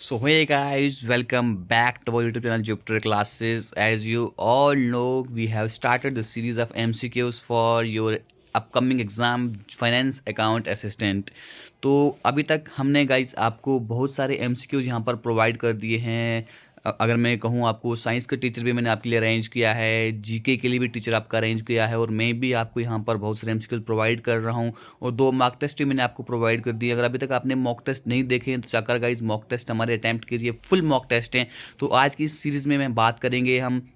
So hey guys, welcome back to our YouTube channel Jupiter Classes. As you all know, we have started the series of MCQs for your upcoming exam Finance Account Assistant. तो अभी तक हमने guys आपको बहुत सारे MCQs यहाँ पर provide कर दिए हैं। अगर मैं कहूँ आपको साइंस का टीचर भी मैंने आपके लिए अरेंज किया है, जीके के लिए भी टीचर आपका अरेंज किया है और मैं भी आपको यहाँ पर बहुत सारे MCQs प्रोवाइड कर रहा हूँ और 2 मॉक टेस्ट भी मैंने आपको प्रोवाइड कर दिए। अगर अभी तक आपने मॉक टेस्ट नहीं देखे हैं तो जाकर गाइस मॉक टेस्ट हमारे अटैम्प्ट कीजिए, फुल मॉक टेस्ट हैं। तो आज की इस सीरीज़ में बात करेंगे हम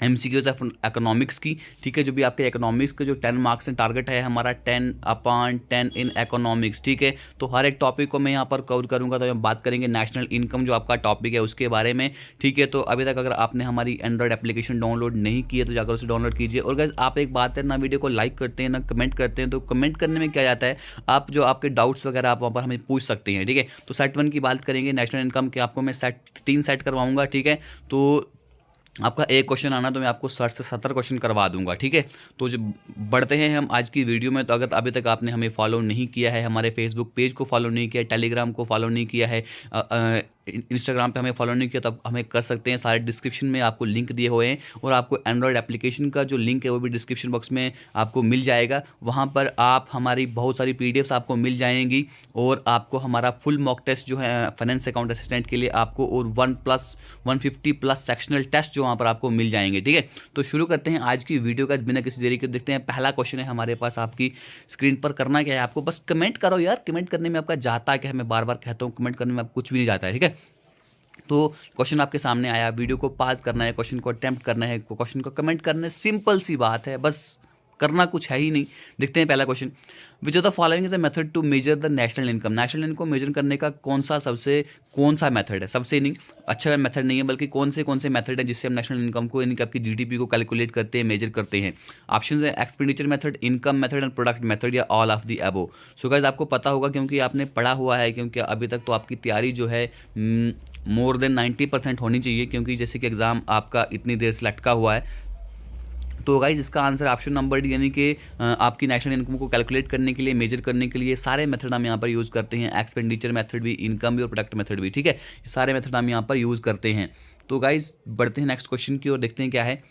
MCQs ऑफ इकोनॉमिक्स की। ठीक है, जो भी आपके इकोनॉमिक्स के जो 10 मार्क्स हैं, टारगेट है हमारा 10/10 इन इकोनॉमिक्स। ठीक है, तो हर एक टॉपिक को मैं यहाँ पर कवर करूँगा। तो हम बात करेंगे नेशनल इनकम जो आपका टॉपिक है उसके बारे में। ठीक है, तो अभी तक अगर आपने हमारी एंड्रॉयड एप्लीकेशन डाउनलोड नहीं की है तो जाकर उसे डाउनलोड कीजिए। और गाइस आप एक बात है ना, वीडियो को लाइक करते हैं ना कमेंट करते हैं, तो कमेंट करने में क्या जाता है, आप जो आपके डाउट्स वगैरह आप वहाँ पर हमें पूछ सकते हैं। ठीक है, तो सेट 1 की बात करेंगे नेशनल इनकम के, आपको मैं सेट 3 सेट करवाऊँगा। ठीक है, तो आपका एक क्वेश्चन आना तो मैं आपको 60 से 70 क्वेश्चन करवा दूंगा। ठीक है, तो जो बढ़ते हैं हम आज की वीडियो में। तो अगर अभी तक आपने हमें फॉलो नहीं किया है, हमारे फेसबुक पेज को फॉलो नहीं किया है, टेलीग्राम को फॉलो नहीं किया है, इंस्टाग्राम पे हमें फॉलो नहीं किया, तो आप हमें कर सकते हैं। सारे डिस्क्रिप्शन में आपको लिंक दिए हुए हैं और आपको एंड्रॉयड एप्लीकेशन का जो लिंक है वो भी डिस्क्रिप्शन बॉक्स में आपको मिल जाएगा। वहाँ पर आप हमारी बहुत सारी PDFs आपको मिल जाएंगी और आपको हमारा फुल मॉक टेस्ट जो है फाइनेंस अकाउंट असिस्टेंट के लिए आपको, और 150+ सेक्शनल टेस्ट जो वहाँ पर आपको मिल जाएंगे। ठीक है, तो शुरू करते हैं आज की वीडियो का बिना किसी देरी के। देखते हैं पहला क्वेश्चन है हमारे पास आपकी स्क्रीन पर। करना क्या है आपको, बस कमेंट करो यार। कमेंट करने में आपका जाता क्या है, मैं बार बार कहता हूँ, कमेंट करने में आप कुछ भी नहीं जाता है। ठीक है, तो क्वेश्चन आपके सामने आया, वीडियो को पॉज करना है, क्वेश्चन को अटेम्प्ट करना है, क्वेश्चन को कमेंट करना है। सिंपल सी बात है, बस करना कुछ है ही नहीं। देखते हैं पहला question. Which of the following is a method to measure the national income. National income measure करने का कौन सा मेथड है, सबसे नहीं अच्छा मेथड नहीं है, बल्कि कौन से मेथड है जिससे हम नेशनल इनकम को, यानी कि आपकी GDP को कैलकुलेट करते हैं, मेजर करते हैं। ऑप्शन है expenditure method, income method and product method, या all of the above. So guys आपको पता होगा क्योंकि आपने पढ़ा हुआ है, क्योंकि अभी तक तो आपकी तैयारी जो है मोर देन 90% होनी चाहिए, क्योंकि जैसे कि एग्ज़ाम आपका इतनी देर से लटका हुआ है। तो गाइज इसका आंसर ऑप्शन नंबर डी, यानी कि आपकी नेशनल इनकम को कैलकुलेट करने के लिए, मेजर करने के लिए सारे मेथड हम यहाँ पर यूज़ करते हैं। एक्सपेंडिचर मेथड भी, इनकम भी और प्रोडक्ट मेथड भी। ठीक है, ये सारे मेथड हम यहाँ पर यूज़ करते हैं। तो गाइज बढ़ते हैं नेक्स्ट क्वेश्चन की और देखते हैं क्या है।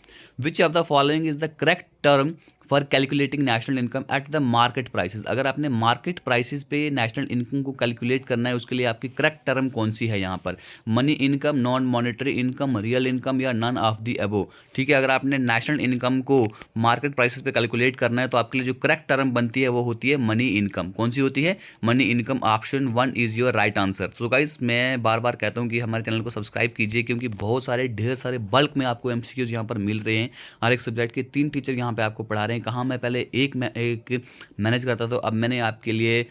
Which of the following is the correct term for calculating national income at the market prices. अगर आपने मार्केट प्राइसेस पे नेशनल इनकम को कैलकुलेट करना है, उसके लिए आपकी करेक्ट टर्म कौन सी है यहाँ पर, money income, non monetary income, real income, या नन ऑफ द अबो। ठीक है, अगर आपने नेशनल इनकम को मार्केट प्राइसेस पे कैलकुलेट करना है तो आपके लिए जो करेक्ट टर्म बनती है वो होती है मनी इनकम। कौन सी होती है, money income. Option 1 is your right answer. तो गाइस मैं बार बार कहता हूँ कि हमारे चैनल को सब्सक्राइब कीजिए, क्योंकि बहुत सारे ढेर सारे बल्क में आपको MCQs यहाँ पर मिल रहे हैं। हर एक सब्जेक्ट के 3 टीचर यहाँ पे आपको पढ़ा रहे हैं। कहाँ मैं पहले एक मैनेज करता था, अब मैंने आपके लिए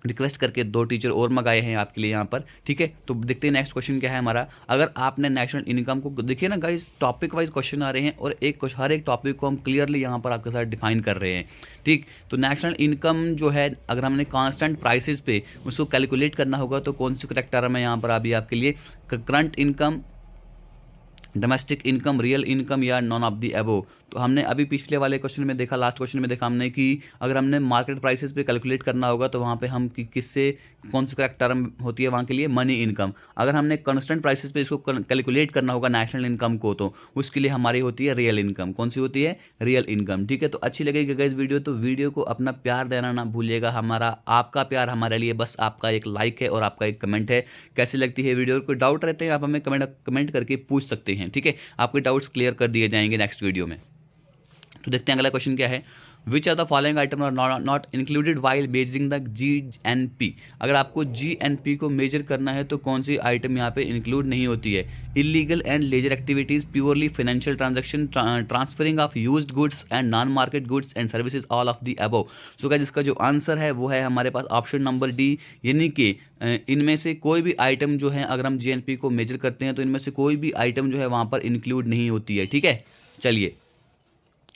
रिक्वेस्ट करके 2 टीचर और मंगाए हैं आपके लिए यहाँ पर। ठीक है, तो देखते हैं नेक्स्ट क्वेश्चन क्या है हमारा। अगर आपने नेशनल इनकम को, देखिए ना गाइस, टॉपिक वाइज क्वेश्चन आ रहे हैं और हर एक टॉपिक को हम क्लियरली यहाँ पर आपके साथ डिफाइन कर रहे हैं। ठीक, तो नेशनल इनकम जो है, अगर हमने कांस्टेंट प्राइसेस पे उसको कैलकुलेट करना होगा तो कौन सी करेक्ट टर्म है यहाँ पर अभी आपके लिए, current income, domestic income, real income, या नॉन ऑफ दी अबो। तो हमने अभी पिछले वाले क्वेश्चन में देखा, लास्ट क्वेश्चन में देखा हमने कि अगर हमने मार्केट प्राइसेस पे कैलकुलेट करना होगा तो वहाँ पे हम किससे, कौन सी करेक्ट टर्म होती है वहाँ के लिए, मनी इनकम। अगर हमने कांस्टेंट प्राइसेस पे इसको कैलकुलेट करना होगा नेशनल इनकम को, तो उसके लिए हमारी होती है रियल इनकम। कौन सी होती है, रियल इनकम। ठीक है, तो अच्छी लगेगी गाइस वीडियो, तो वीडियो को अपना प्यार देना ना भूलिएगा। आपका प्यार हमारे लिए बस आपका एक लाइक है और आपका एक कमेंट है। कैसी लगती है वीडियो, कोई डाउट रहते हैं आप हमें कमेंट करके पूछ सकते हैं। ठीक है, आपके डाउट्स क्लियर कर दिए जाएंगे नेक्स्ट वीडियो में। तो देखते हैं अगला क्वेश्चन क्या है। Which are the following item are not included while measuring the GNP। अगर आपको GNP को मेजर करना है तो कौन सी आइटम यहाँ पे इंक्लूड नहीं होती है, illegal and leisure activities, purely financial transaction, transferring of used goods and non market goods and services, all of the above. So guys इसका जो आंसर है वो है हमारे पास ऑप्शन नंबर डी, यानी कि इनमें से कोई भी आइटम जो है, अगर हम GNP को मेजर करते हैं तो इनमें से कोई भी आइटम जो है वहाँ पर इंक्लूड नहीं होती है। ठीक है, चलिए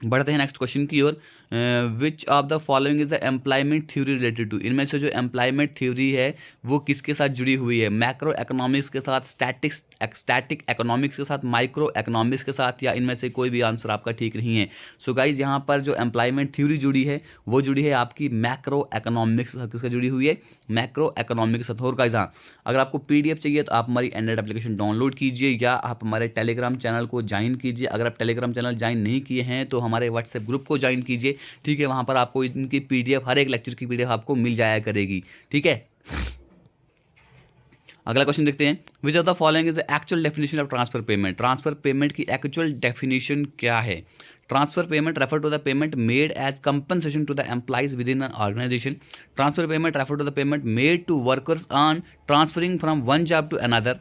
बढ़ते हैं नेक्स्ट क्वेश्चन की ओर। Which of the following is the employment theory related to, इनमें से जो एम्प्लॉयमेंट थ्योरी है वो किसके साथ जुड़ी हुई है, मैक्रो इकोनॉमिक्स के साथ, स्टैटिक इकोनॉमिक्स के साथ, माइक्रो इकोनॉमिक्स के साथ, या इनमें से कोई भी आंसर आपका ठीक नहीं है। सो गाइज यहाँ पर जो एम्प्लॉयमेंट थ्योरी जुड़ी है वो जुड़ी है आपकी मैक्रो इकोनॉमिक्स के साथ। किसका जुड़ी हुई है, मैक्रो इकोनॉमिक्स के साथ। और गाइज हाँ, अगर आपको पीडीएफ चाहिए तो आप हमारी एंड्रॉइड एप्लीकेशन डाउनलोड कीजिए या आप हमारे टेलीग्राम चैनल को ज्वाइन कीजिए। अगर आप टेलीग्राम चैनल ज्वाइन नहीं किए हैं तो हमारे व्हाट्सएप ग्रुप को ज्वाइन कीजिए, ठीक है। वहाँ पर आपको इनकी पीडीएफ, हर एक लेक्चर की पीडीएफ आपको मिल जाया करेगी, ठीक है। अगला क्वेश्चन देखते हैं, which of the following is the actual definition of transfer payment. Transfer payment की एक्चुअल डेफिनेशन क्या है। Transfer payment refer to the payment made as compensation to the employees within an organization. Transfer payment refer to the payment made to workers on transferring from one job to another.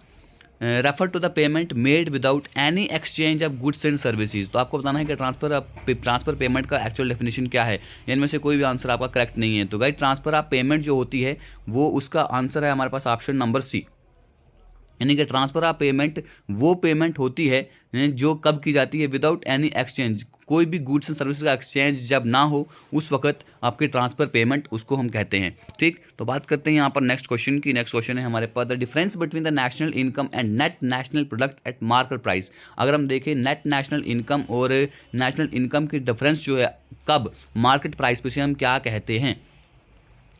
Refer to the payment made without any exchange of goods and services. तो आपको बताना है कि transfer payment का actual definition क्या है। इनमें से कोई भी आंसर आपका करेक्ट नहीं है। तो गाइस ट्रांसफर ऑफ पेमेंट जो होती है वो उसका आंसर है हमारे पास ऑप्शन नंबर सी, यानी कि ट्रांसफर ऑफ पेमेंट वो पेमेंट होती है जो कब की जाती है, विदाउट एनी एक्सचेंज। कोई भी गुड्स एंड सर्विसेज का एक्सचेंज जब ना हो उस वक्त आपके ट्रांसफर पेमेंट उसको हम कहते हैं, ठीक। तो बात करते हैं यहाँ पर नेक्स्ट क्वेश्चन की। नेक्स्ट क्वेश्चन है हमारे पास, the difference between the national income and net national product at market price. अगर हम देखें नेट नेशनल इनकम और नेशनल इनकम की डिफरेंस जो है कब मार्केट प्राइस पे से हम क्या कहते हैं।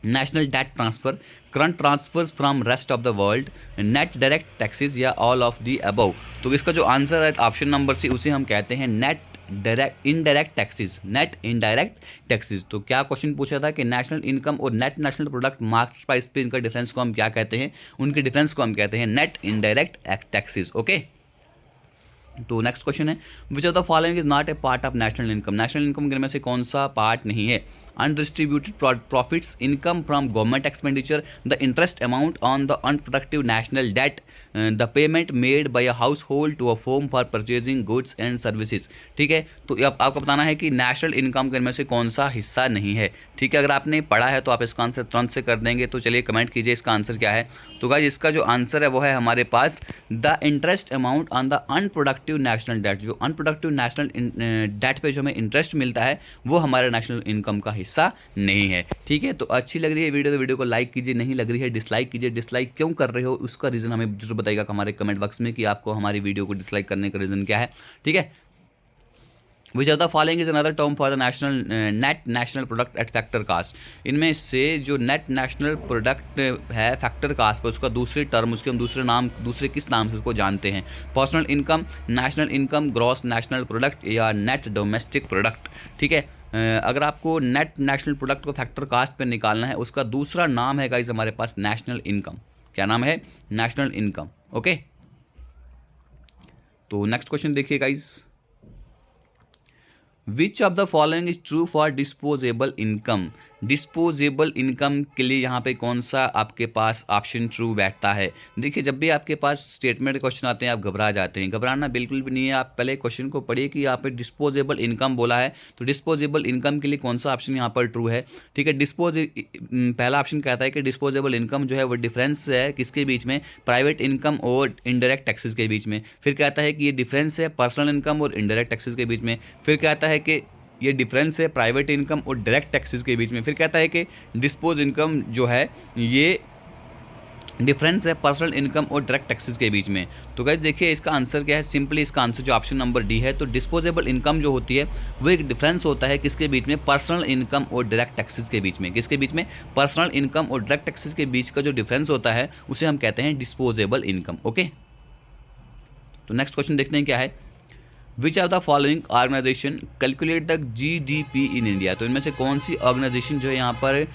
National debt transfer, current transfers from rest of the world, net direct taxes या ऑल ऑफ दी अबव। तो इसका जो आंसर है ऑप्शन नंबर सी, उसे हम कहते हैं net indirect taxes, net indirect taxes. तो क्या क्वेश्चन पूछा था कि नेशनल इनकम और net national product market price पे इनका डिफरेंस को हम क्या कहते हैं, उनके डिफरेंस को हम कहते हैं नेट इनडायरेक्ट टैक्सेस, ओके। तो नेक्स्ट क्वेश्चन है, which of the following is not a part of national income. National income में से कौन सा पार्ट नहीं है। Undistributed profits, income from government expenditure, the interest amount on the unproductive national debt, the payment made by a household to a firm for purchasing goods and services, ठीक है। तो अब आपको बताना है कि नेशनल इनकम के में से कौन सा हिस्सा नहीं है, ठीक है। अगर आपने पढ़ा है तो आप इसका आंसर तुरंत से कर देंगे। तो चलिए कमेंट कीजिए इसका आंसर क्या है। तो गाइस इसका जो आंसर है वो है हमारे पास the interest amount on the unproductive national debt. जो अनप्रोडक्टिव नेशनल डेट पे जो हमें इंटरेस्ट मिलता है वो हमारे नेशनल इनकम का हिस्सा नहीं है, ठीक है। तो अच्छी लग रही है वीडियो तो वीडियो को लाइक कीजिए, नहीं लग रही है डिसलाइक कीजिए। डिसलाइक क्यों कर रहे हो उसका रीज़न हमें जरूर बताइएगा हमारे कमेंट बॉक्स में कि आपको हमारी वीडियो को डिसलाइक करने का रीज़न क्या है, ठीक है। Which are the following is another term for the national net national product at factor cost. इनमें से जो नेट नेशनल प्रोडक्ट है फैक्टर कास्ट पर उसका दूसरी टर्म, उसके हम दूसरे किस नाम से उसको जानते हैं। Personal income, national income, gross national product या नेट डोमेस्टिक प्रोडक्ट, ठीक है। अगर आपको नेट नेशनल प्रोडक्ट को फैक्टर कास्ट पे निकालना है उसका दूसरा नाम है गाइस हमारे पास नेशनल इनकम। क्या नाम है, नेशनल इनकम, ओके। तो नेक्स्ट क्वेश्चन देखिए guys, which of the following is true for disposable income. Disposable income के लिए यहाँ पे कौन सा आपके पास ऑप्शन ट्रू बैठता है। देखिए जब भी आपके पास स्टेटमेंट क्वेश्चन आते हैं आप घबरा जाते हैं, घबराना बिल्कुल भी नहीं है। आप पहले क्वेश्चन को पढ़िए कि यहाँ पे डिस्पोजेबल इनकम बोला है तो डिस्पोजेबल इनकम के लिए कौन सा ऑप्शन यहाँ पर ट्रू है, ठीक है। पहला ऑप्शन कहता है कि डिस्पोजेबल इनकम जो है वो डिफरेंस है किसके बीच में, प्राइवेट इनकम और इनडायरेक्ट टैक्सेस के बीच में। फिर कहता है कि ये डिफरेंस है पर्सनल इनकम और इनडायरेक्ट टैक्सेस के बीच में। फिर कहता है कि ये डिफरेंस है प्राइवेट इनकम और डायरेक्ट टैक्सेस के बीच में। फिर कहता है कि डिस्पोज इनकम जो है ये डिफरेंस है पर्सनल इनकम और डायरेक्ट टैक्सेस के बीच में। तो गाइस देखिए इसका आंसर क्या है, सिंपली इसका आंसर जो ऑप्शन नंबर डी है। तो डिस्पोजेबल इनकम जो होती है वो एक डिफरेंस होता है किसके बीच में, पर्सनल इनकम और डायरेक्ट टैक्सेस के बीच में। किसके बीच में, पर्सनल इनकम और डायरेक्ट टैक्सेस के बीच का जो डिफरेंस होता है उसे हम कहते हैं डिस्पोजेबल इनकम, ओके। तो नेक्स्ट क्वेश्चन देखते हैं क्या है, which are the following organization calculate the GDP in India. तो इनमें से कौन सी ऑर्गेनाइजेशन जो है यहाँ पर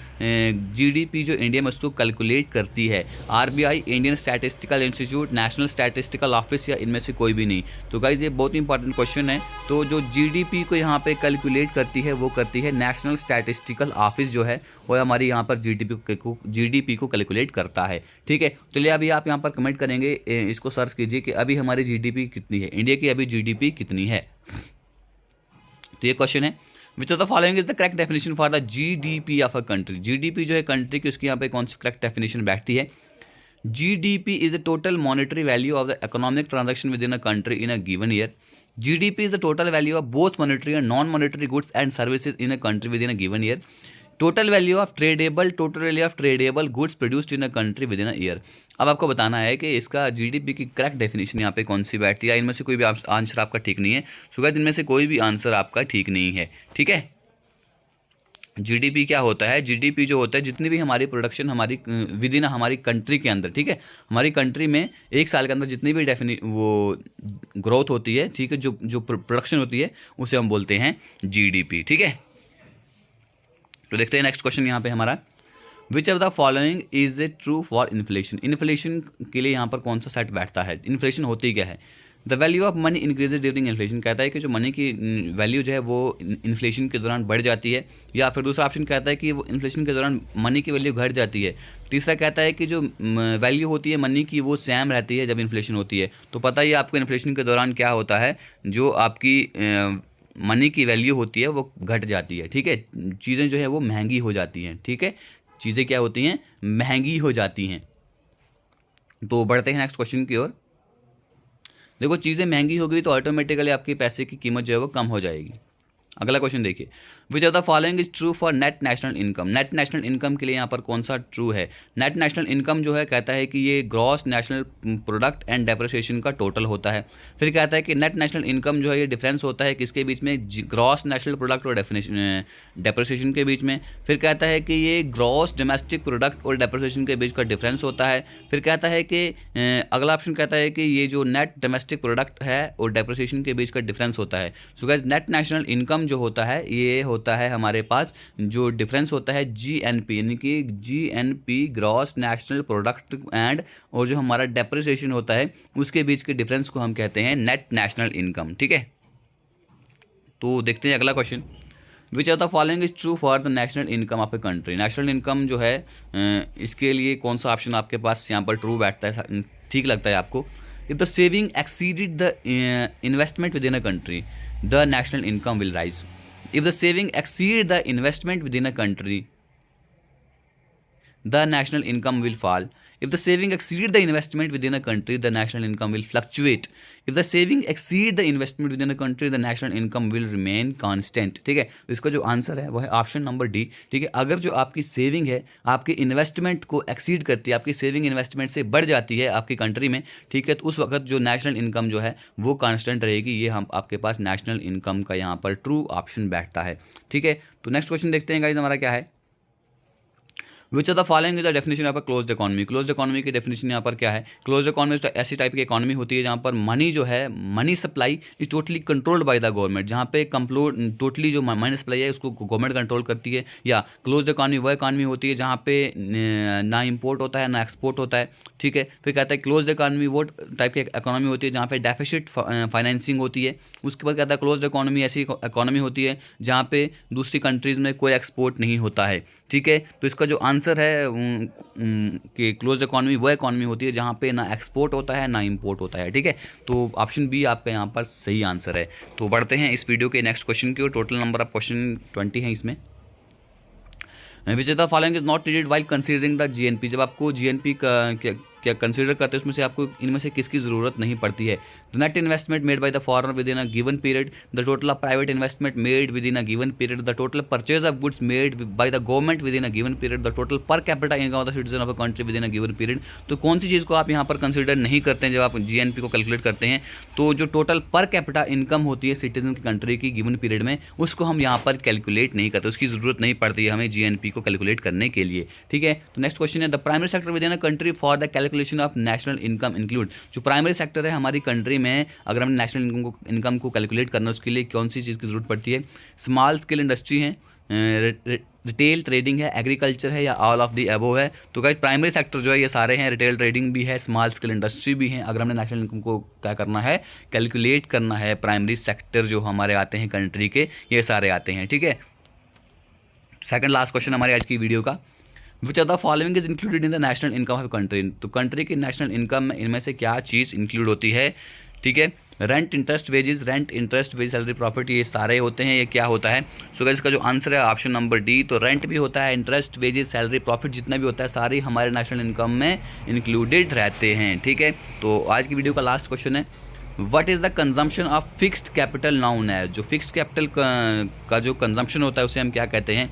जीडीपी जो इंडिया में उसको कैलकुलेट करती है। RBI, Indian statistical institute, national statistical office या इनमें से कोई भी नहीं। तो गाइज ये बहुत इंपॉर्टेंट क्वेश्चन है। तो जो जीडीपी को यहाँ पे कैलकुलेट करती है वो करती है नेशनल स्टैटिस्टिकल ऑफिस जो है वो हमारी यहाँ पर जीडीपी को कैलकुलेट करता है, ठीक है। चलिए अभी आप यहाँ पर कमेंट करेंगे, इसको सर्च कीजिए कि अभी हमारी जीडीपी कितनी है, इंडिया की अभी जीडीपी कितनी है। तो ये क्वेश्चन है, which of the following is the correct definition for the GDP of a country. GDP जो है कंट्री की उसकी यहाँ पे कौन सी करेक्ट डेफिनेशन बैठती है। GDP is the total monetary value of the economic transaction within a country in a given year. GDP is the total value of both monetary and non-monetary goods and services in a country within a given year. Total value of tradable goods produced in a country within a year. अब आपको बताना है कि इसका GDP की correct definition यहाँ पे कौन सी बैठती है। इनमें से कोई भी आंसर आपका ठीक नहीं है। सो गाइस, इनमें से कोई भी आंसर आपका ठीक नहीं है, ठीक है। GDP क्या होता है? GDP जो होता है, जितनी भी हमारी प्रोडक्शन हमारी विद इन हमारी कंट्री के अंदर, ठीक है, हमारी कंट्री में एक साल के अंदर जितनी भी वो ग्रोथ होती है, ठीक है, जो प्रोडक्शन होती है उसे हम बोलते हैं GDP, ठीक है। तो देखते हैं नेक्स्ट क्वेश्चन यहाँ पे हमारा, विच of the following is a true for inflation. Inflation के लिए यहाँ पर कौन सा सेट बैठता है? इन्फ्लेशन होती क्या है? The value of money increases during inflation, कहता है कि जो मनी की वैल्यू जो है वो इन्फ्लेशन के दौरान बढ़ जाती है। या फिर दूसरा ऑप्शन कहता है कि वो इन्फ्लेशन के दौरान मनी की वैल्यू घट जाती है। तीसरा कहता है कि जो वैल्यू होती है मनी की वो सेम रहती है जब इन्फ्लेशन होती है। तो पता ही आपको इन्फ्लेशन के दौरान क्या होता है, जो आपकी मनी की वैल्यू होती है वो घट जाती है, ठीक है, चीज़ें जो है वो महंगी हो जाती हैं, ठीक है, चीज़ें क्या होती हैं? महंगी हो जाती हैं। तो बढ़ते हैं नेक्स्ट क्वेश्चन की ओर। देखो, चीज़ें महंगी हो गई तो ऑटोमेटिकली आपके पैसे की कीमत जो है वो कम हो जाएगी। अगला क्वेश्चन देखिए, विच of the following is true for net national income. Net national income के लिए यहाँ पर कौन सा ट्रू है? नेट नेशनल इनकम जो है कहता है कि ये gross national product and depreciation का टोटल होता है। फिर कहता है कि नेट नेशनल इनकम जो है ये डिफरेंस होता है किसके बीच में? ग्रॉस नेशनल प्रोडक्ट और डेप्रिसिएशन के बीच में। फिर कहता है कि ये ग्रॉस डोमेस्टिक प्रोडक्ट और डेप्रिसिएशन के बीच का डिफरेंस होता है। फिर कहता है कि अगला ऑप्शन कहता है कि ये जो नेट डोमेस्टिक प्रोडक्ट है और डेप्रिसिएशन के बीच का डिफरेंस होता है। So guys, net national income जो होता है ये होता है हमारे पास जो डिफरेंस होता है GNP, यानी कि GNP gross national product and, और जो हमारा डेप्रिसिएशन होता है उसके बीच के डिफरेंस को हम कहते हैं नेट नेशनल इनकम, ठीक है। तो देखते हैं अगला question, which of the following is true for the national income of a country. National income जो है इसके लिए कौन सा ऑप्शन आपके पास यहाँ पर ट्रू बैठता है, ठीक लगता है आपको? If the saving exceeded the investment with in a country, the national income will rise. If the saving exceed the investment within a country, the national income will fall. If the saving exceed the investment within a country, the national income will fluctuate. If the saving exceed the investment within a country, the national income will remain constant. ठीक है, तो इसका जो answer है वो है option number D, ठीक है। अगर जो आपकी सेविंग है आपके इन्वेस्टमेंट को एक्सीड करती है, आपकी सेविंग इन्वेस्टमेंट से बढ़ जाती है आपकी कंट्री में, ठीक है, तो उस वक्त जो नेशनल इनकम जो है वो कांस्टेंट रहेगी। ये हम आपके पास नेशनल इनकम का यहाँ पर ट्रू ऑप्शन बैठता है, ठीक है। तो नेक्स्ट क्वेश्चन देखते हैं गाइस हमारा क्या है, which of the following is the definition यहाँ पर क्लोज्ड इकोनॉमी। क्लोज्ड इकोनॉमी की डेफिनेशन यहाँ पर क्या है? क्लोज्ड इकोनॉमी ऐसी टाइप की इकोनॉमी होती है जहाँ पर मनी जो है, money supply is totally controlled by the government, जहाँ पे टोटली जो मनी सप्लाई है उसको गवर्नमेंट कंट्रोल करती है। या क्लोज्ड इकोनॉमी वह इकोनॉमी होती है जहाँ पे ना इम्पोर्ट होता है ना एक्सपोर्ट होता है, ठीक है। फिर कहता है क्लोज्ड इकोनॉमी वो टाइप की इकोनॉमी होती है जहाँ पे डेफिसिट फाइनेंसिंग होती है। उसके बाद कहता है क्लोज्ड इकोनॉमी ऐसी इकोनॉमी होती है जहाँ पे दूसरी कंट्रीज़ में कोई एक्सपोर्ट नहीं होता है, ठीक है। तो इसका जो आंसर है कि क्लोज इकोनॉमी वह इकोनॉमी होती है जहाँ पे ना एक्सपोर्ट होता है ना इंपोर्ट होता है, ठीक है। तो ऑप्शन बी आपका यहाँ पर सही आंसर है। तो बढ़ते हैं इस वीडियो के नेक्स्ट क्वेश्चन की ओर। टोटल नंबर ऑफ क्वेश्चन 20 है इसमें। विच of the following is not needed while considering the GNP। जब आपको GNP का क्या कंसीडर करते हैं उसमें से आपको इनमें से किसकी ज़रूरत नहीं पड़ती है? The net investment made by the foreigner with in a given period, the total of private investment made with in a given period, the total purchase of goods made by the government with in a given period, the total per capita income of the citizen of a country with in a given period. तो कौन सी चीज़ को आप यहाँ पर consider नहीं करते हैं जब आप GNP को कैलकुलेट करते हैं? तो जो टोटल पर कैपिटा इनकम होती है सिटीजन की कंट्री की गिवन पीरियड में, उसको हम यहाँ पर कैलकुलेट नहीं करते, उसकी ज़रूरत नहीं पड़ती है हमें GNP को कैलकुलेट करने के लिए, ठीक है। तो नेक्स्ट क्वेश्चन है, the primary sector with in a country for the calculation of national income include. जो प्राइमरी सेक्टर है हमारी कंट्री में, अगर हमने नेशनल इनकम को कैलकुलेट करना है उसके लिए कौन सी चीज़ की जरूरत पड़ती है? स्मॉल स्केल इंडस्ट्री है, रिटेल ट्रेडिंग है, एग्रीकल्चर है, या ऑल ऑफ द अबव है? तो गाइस प्राइमरी सेक्टर जो है ये सारे हैं, रिटेल ट्रेडिंग भी है, स्मॉल स्केल इंडस्ट्री भी है। अगर हमने नेशनल इनकम को क्या करना है, कैलकुलेट करना है, प्राइमरी सेक्टर जो हमारे आते हैं कंट्री के ये सारे आते हैं, ठीक है। सेकंड लास्ट क्वेश्चन हमारे आज की वीडियो का, विच of the following is included in the national income of country. तो कंट्री की नेशनल इनकम में इनमें से क्या चीज़ इंक्लूड होती है, ठीक है? Rent interest wages, salary profit, ये सारे होते हैं। ये क्या होता है? सो गाइस इसका जो आंसर है ऑप्शन नंबर डी। तो रेंट भी होता है, इंटरेस्ट वेजेस सैलरी प्रॉफिट जितना भी होता है सारे हमारे नेशनल इनकम में इंक्लूडेड रहते हैं, ठीक है। तो आज की वीडियो का लास्ट क्वेश्चन है, what is the consumption of fixed capital noun है, जो फिक्स्ड कैपिटल का जो कंजम्पशन होता है उसे हम क्या कहते हैं?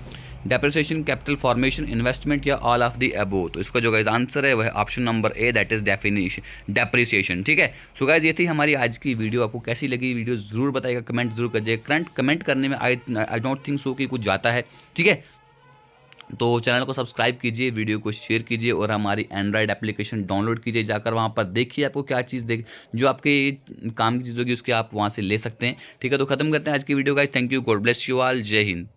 डेप्रिसिएशन, कैपिटल फॉर्मेशन, इन्वेस्टमेंट या ऑल ऑफ द अबोव। तो इसका जो गाइस आंसर है वह option number A, that is definition depreciation. ठीक है। सो गाइस ये थी हमारी आज की वीडियो। आपको कैसी लगी वीडियो ज़रूर बताइएगा, कमेंट जरूर करिए। करंट कमेंट करने में आई डोंट थिंक सो कि कुछ जाता है। ठीक है। तो चैनल को सब्सक्राइब कीजिए, वीडियो को शेयर कीजिए और हमारी एंड्रॉयड एप्लीकेशन डाउनलोड कीजिए। जाकर वहाँ पर देखिए आपको क्या चीज़ देख जो आपके काम की चीज़ होगी उसके आप वहाँ से ले सकते हैं। ठीक है। तो खत्म करते हैं आज की video guys. Thank you, God bless you all, जय हिंद।